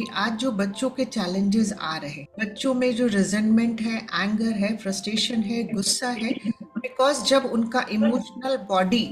कि आज जो बच्चों के चैलेंजेस आ रहे हैं, बच्चों में जो रिजेंटमेंट है, एंगर है, फ्रस्ट्रेशन है, गुस्सा है, बिकॉज जब उनका इमोशनल बॉडी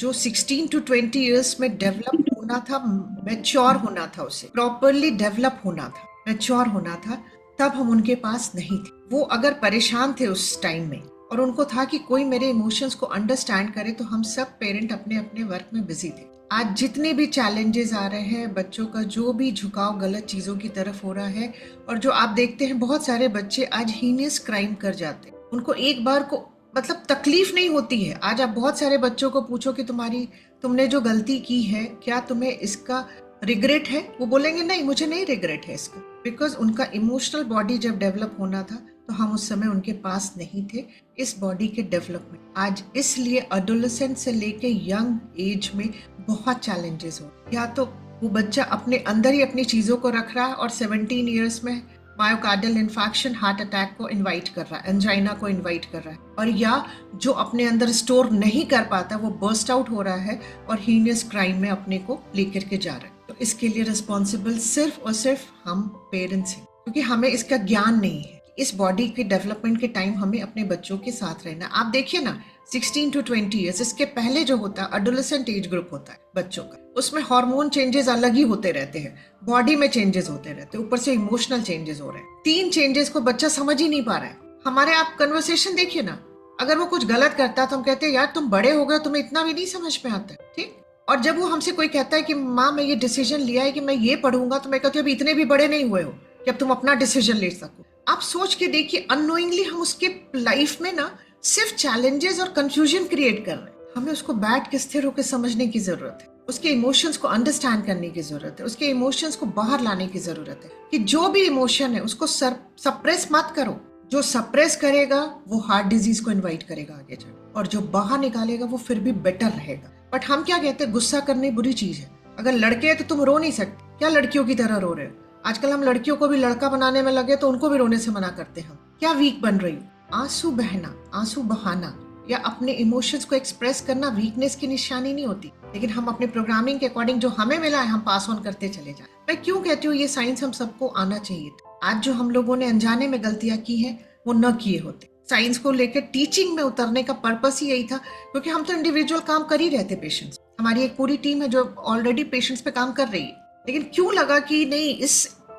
जो 16 टू 20 इयर्स में डेवलप होना था, मैच्योर होना था, उसे प्रॉपरली डेवलप होना था, मैच्योर होना था, तब हम उनके पास नहीं थे। वो अगर परेशान थे उस टाइम में और उनको था कि कोई मेरे इमोशंस को अंडरस्टैंड करे, तो हम सब पेरेंट अपने अपने वर्क में बिजी थे। आज जितने भी चैलेंजेस आ रहे हैं, बच्चों का जो भी झुकाव गलत चीजों की तरफ हो रहा है, और जो आप देखते हैं बहुत सारे बच्चे आज हीनियस क्राइम कर जाते हैं, उनको एक बार को मतलब तकलीफ नहीं होती है। आज आप बहुत सारे बच्चों को पूछो कि तुमने जो गलती की है, क्या तुम्हें इसका रिग्रेट है, वो बोलेंगे नहीं, मुझे नहीं रिग्रेट है इसका, बिकॉज उनका इमोशनल बॉडी जब डेवलप होना था तो हम उस समय उनके पास नहीं थे इस बॉडी के डेवलपमेंट। आज इसलिए एडोलेसेंट से लेके यंग एज में बहुत चैलेंजेस हो, या तो वो बच्चा अपने अंदर ही अपनी चीजों को रख रहा है और 17 इयर्स में मायोकार्डियल इन्फेक्शन, हार्ट अटैक को इनवाइट कर रहा है, एंजाइना को इनवाइट कर रहा है, और या जो अपने अंदर स्टोर नहीं कर पाता वो बर्स्ट आउट हो रहा है और हीनियस क्राइम में अपने को लेकर के जा रहा है। तो इसके लिए रिस्पॉन्सिबल सिर्फ और सिर्फ हम पेरेंट्स हैं, क्योंकि हमें इसका ज्ञान नहीं है। इस बॉडी के डेवलपमेंट के टाइम हमें अपने बच्चों के साथ रहना। आप देखिए ना, 16 टू 20 इयर्स, इसके पहले जो होता है एडोलेसेंट एज ग्रुप होता है बच्चों का, उसमें हार्मोन चेंजेस अलग ही होते रहते हैं, बॉडी में चेंजेस होते रहते हैं, ऊपर से इमोशनल चेंजेस हो रहे हैं। 3 चेंजेस को बच्चा समझ ही नहीं पा रहा है। हमारे आप कन्वर्सेशन देखिए ना, अगर वो कुछ गलत करता है तो हम कहते हैं यार तुम बड़े हो गए, तुम्हें इतना भी नहीं समझ में आता है, ठीक। और जब वो हमसे कोई कहता है कि माँ मैं ये डिसीजन लिया है कि मैं ये पढ़ूंगा, तो मैं कहती हूँ अभी इतने भी बड़े नहीं हुए हो कि अब तुम अपना डिसीजन ले सको। आप सोच के देखिए, अननोइंगली हम उसके लाइफ में ना सिर्फ चैलेंजेस और कंफ्यूजन क्रिएट कर रहे हैं। हमें उसको बैठ के स्थिर होकर समझने की जरूरत है, उसके इमोशंस को अंडरस्टैंड करने की जरूरत है, उसके इमोशंस को बाहर लाने की जरूरत है कि जो भी इमोशन है उसको सप्रेस मत करो। जो सप्रेस करेगा वो हार्ट डिजीज को इन्वाइट करेगा आगे जाकर, और जो बाहर निकालेगा वो फिर भी बेटर रहेगा। बट हम क्या कहते हैं, गुस्सा करनी बुरी चीज है। अगर लड़के हैं तो तुम रो नहीं सकते, क्या लड़कियों की तरह रो रहे हो? आजकल हम लड़कियों को भी लड़का बनाने में लगे तो उनको भी रोने से मना करते हैं। हम क्या वीक बन रही हो? आंसू बहना, आंसू बहाना या अपने इमोशंस को एक्सप्रेस करना वीकनेस की निशानी नहीं होती, लेकिन हम अपने प्रोग्रामिंग के अकॉर्डिंग जो हमें मिला है हम पास ऑन करते चले जाए। मैं क्यों कहती हूँ ये साइंस हम सबको आना चाहिए था। आज जो हम लोगों ने अनजाने में गलतियां की हैं वो न किए होते। साइंस को लेकर टीचिंग में उतरने का पर्पस ही यही था, क्योंकि हम तो इंडिविजुअल काम कर ही रहते पेशेंट्स। हमारी एक पूरी टीम है जो ऑलरेडी पेशेंट्स पे काम कर रही है, लेकिन क्यों लगा कि नहीं, इस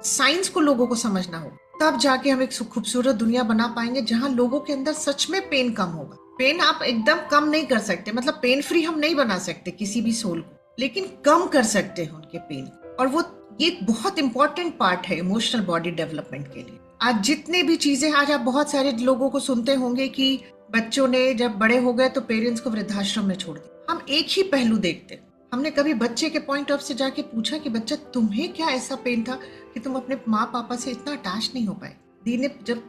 साइंस को लोगों को समझना होगा, तब जाके हम एक खूबसूरत दुनिया बना पाएंगे जहां लोगों के अंदर सच में पेन कम होगा। पेन आप एकदम कम नहीं कर सकते, मतलब पेन फ्री हम नहीं बना सकते किसी भी सोल को, लेकिन कम कर सकते हैं उनके पेन को। और वो ये बहुत इंपॉर्टेंट पार्ट है इमोशनल बॉडी डेवलपमेंट के लिए। आज जितने भी चीजें, आज आप बहुत सारे लोगों को सुनते होंगे कि बच्चों ने जब बड़े हो गए तो पेरेंट्स को वृद्धाश्रम में छोड़ दिया। हम एक ही पहलू देखते। हमने कभी बच्चे के पॉइंट ऑफ से जाके पूछा कि बच्चा तुम्हें क्या ऐसा पेन था कि तुम अपने माँ पापा से इतना अटैच नहीं हो पाए? दी ने जब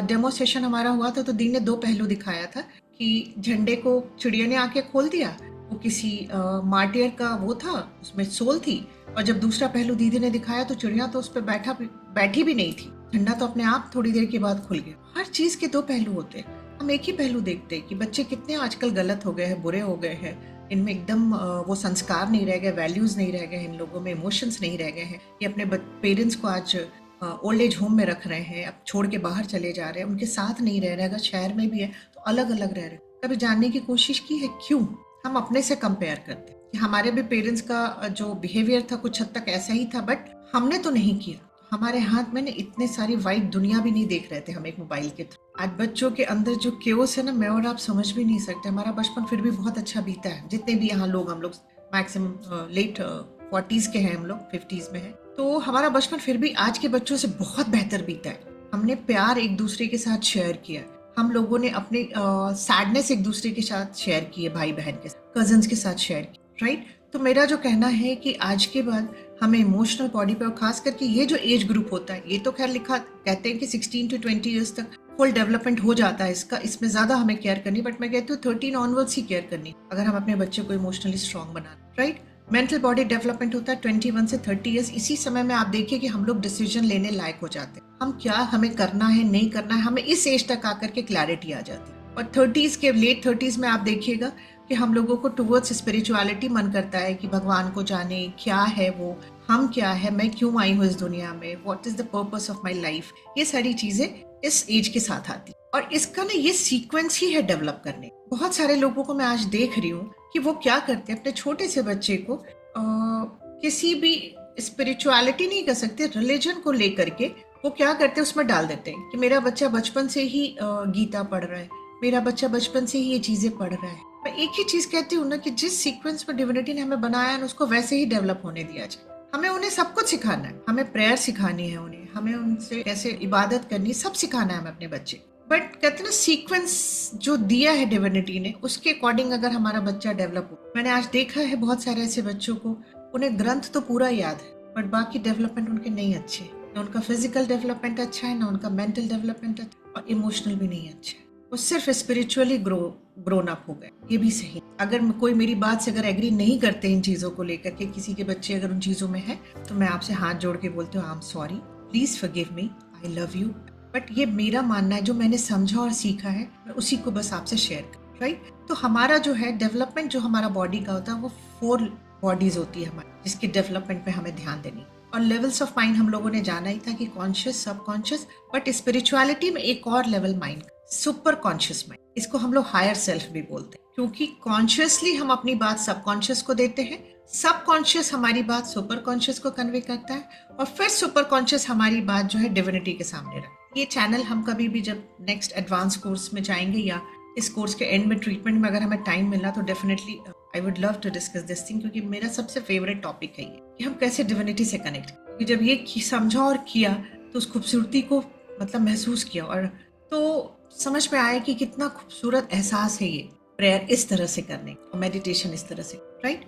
डेमो सेशन हमारा हुआ था तो दी ने 2 पहलू दिखाया था कि झंडे को चिड़िया ने आके खोल दिया, वो किसी मार्टियर का वो था, उसमें सोल थी, और जब दूसरा पहलू दीदी ने दिखाया तो चिड़िया तो उस पर बैठी भी नहीं थी, झंडा तो अपने आप थोड़ी देर के बाद खुल गया। हर चीज के 2 पहलू होते हैं। हम एक ही पहलू देखते हैं कि बच्चे कितने आजकल गलत हो गए हैं, बुरे हो गए हैं, इनमें एकदम वो संस्कार नहीं रह गए, वैल्यूज नहीं रह गए, इन लोगों में इमोशंस नहीं रह गए हैं। ये अपने पेरेंट्स को आज ओल्ड एज होम में रख रहे हैं, अब छोड़ के बाहर चले जा रहे हैं, उनके साथ नहीं रह रहे, अगर शहर में भी है तो अलग अलग रह रहे हैं। कभी जानने की कोशिश की है क्यों? हम अपने से कंपेयर करते हैं कि हमारे भी पेरेंट्स का जो बिहेवियर था कुछ हद तक ऐसा ही था, बट हमने तो नहीं किया। हमारे हाथ में ना इतने सारी वाइट दुनिया भी नहीं देख रहे थे हम एक मोबाइल के थ्रू। आज बच्चों के अंदर जो केओस है ना, मैं और आप समझ भी नहीं सकते। हमारा बचपन फिर भी बहुत अच्छा बीता है, जितने भी यहाँ लोग, हम लोग मैक्सिमम लेट 40s के हैं, हम लोग 50s में हैं, तो हमारा बचपन फिर भी आज के बच्चों से बहुत बेहतर बीता है। हमने प्यार एक दूसरे के साथ शेयर किया, हम लोगों ने अपने सैडनेस एक दूसरे के साथ शेयर किए, भाई बहन के साथ, कजन्स के साथ शेयर किए, राइट। तो मेरा जो कहना है कि आज के बाद हमें इमोशनल बॉडी पे, और खास करके ये जो एज ग्रुप होता है, ये तो खैर लिखा कहते हैं कि 16 टू 20 ईयर्स तक फुल डेवलपमेंट हो जाता है इसका, इसमें ज्यादा हमें केयर करनी, बट मैं कहती हूँ 13 ऑनवर्ड्स ही केयर करनी अगर हम अपने बच्चे को इमोशनली स्ट्रॉन्ग बनाना, राइट। मेंटल बॉडी डेवलपमेंट होता है 21 से 30 ईयर्स। इसी समय में आप देखिए कि हम लोग डिसीजन लेने लायक हो जाते हैं, हम क्या हमें करना है नहीं करना है, हमें इस एज तक आकर के क्लैरिटी आ जाती है। और 30s के लेट 30s में आप देखिएगा कि हम लोगों को टुवर्ड्स स्पिरिचुअलिटी मन करता है कि भगवान को जाने क्या है वो, हम क्या है, मैं क्यों आई हूँ इस दुनिया में, what is the purpose of my life, ये सारी चीजें इस एज के साथ आती। और इसका ना ये सीक्वेंस ही है डेवलप करने। बहुत सारे लोगों को मैं आज देख रही हूँ कि वो क्या करते हैं, अपने छोटे से बच्चे को किसी भी स्पिरिचुअलिटी नहीं कर सकते, रिलीजन को लेकर के वो क्या करते हैं, उसमें डाल देते हैं कि मेरा बच्चा बचपन से ही गीता पढ़ रहा है, मेरा बच्चा बचपन से ही ये चीजें पढ़ रहा है। मैं एक ही चीज कहती हूँ ना कि जिस सीक्वेंस में डिविनिटी ने हमें बनाया है उसको वैसे ही डेवलप होने दिया जाए। हमें उन्हें सब कुछ सिखाना है, हमें प्रेयर सिखानी है उन्हें, हमें उनसे कैसे इबादत करनी, सब सिखाना है हमें अपने बच्चे। बट कहते ना सीक्वेंस जो दिया है डिविनिटी ने उसके अकॉर्डिंग अगर हमारा बच्चा डेवलप हो। मैंने आज देखा है बहुत सारे ऐसे बच्चों को, उन्हें ग्रंथ तो पूरा याद है बट बाकी डेवलपमेंट उनके नहीं अच्छे, ना उनका फिजिकल डेवलपमेंट अच्छा है, ना उनका मेंटल डेवलपमेंट अच्छा, और इमोशनल भी नहीं अच्छा है। वो सिर्फ स्पिरिचुअली ग्रोन अप हो गए। ये भी सही। अगर कोई मेरी बात से अगर एग्री नहीं करते इन चीजों को लेकर के, किसी के बच्चे अगर उन चीजों में है, तो मैं आपसे हाथ जोड़ के बोलती हूँ, I am sorry, please forgive me, I love you. But ये मेरा मानना है, जो मैंने समझा और सीखा है मैं उसी को बस आपसे शेयर कर, राइट। तो हमारा जो है डेवलपमेंट जो हमारा बॉडी का होता है वो 4 बॉडीज होती है हमारी, जिसके डेवलपमेंट पे हमें ध्यान देनी। और लेवल्स ऑफ माइंड हम लोगों ने जाना ही था कि कॉन्शियस, सबकॉन्शियस, बट स्पिरिचुअलिटी में एक और level mind, super conscious mind. इसको हम लोग हायर सेल्फ भी बोलते हैं, क्योंकि कॉन्शियसली हम अपनी बात सबकॉन्शियस को देते हैं, सबकॉन्शियस हमारी बात सुपर कॉन्शियस को कन्वे करता है, और फिर सुपर कॉन्शियस हमारी बात जो है डिविनिटी के सामने रखता है। ये चैनल हम कभी भी जब नेक्स्ट एडवांस कोर्स में जाएंगे या इस कोर्स के एंड में ट्रीटमेंट में अगर हमें टाइम मिला तो definitely I would love to discuss this thing, क्योंकि मेरा सबसे फेवरेट टॉपिक है ये कि हम कैसे डिविनिटी से कनेक्ट। क्योंकि जब ये समझा और किया तो उस खूबसूरती को मतलब महसूस किया, और तो समझ में आया कि कितना खूबसूरत एहसास है ये प्रेयर इस तरह से करने और मेडिटेशन इस तरह से, राइट।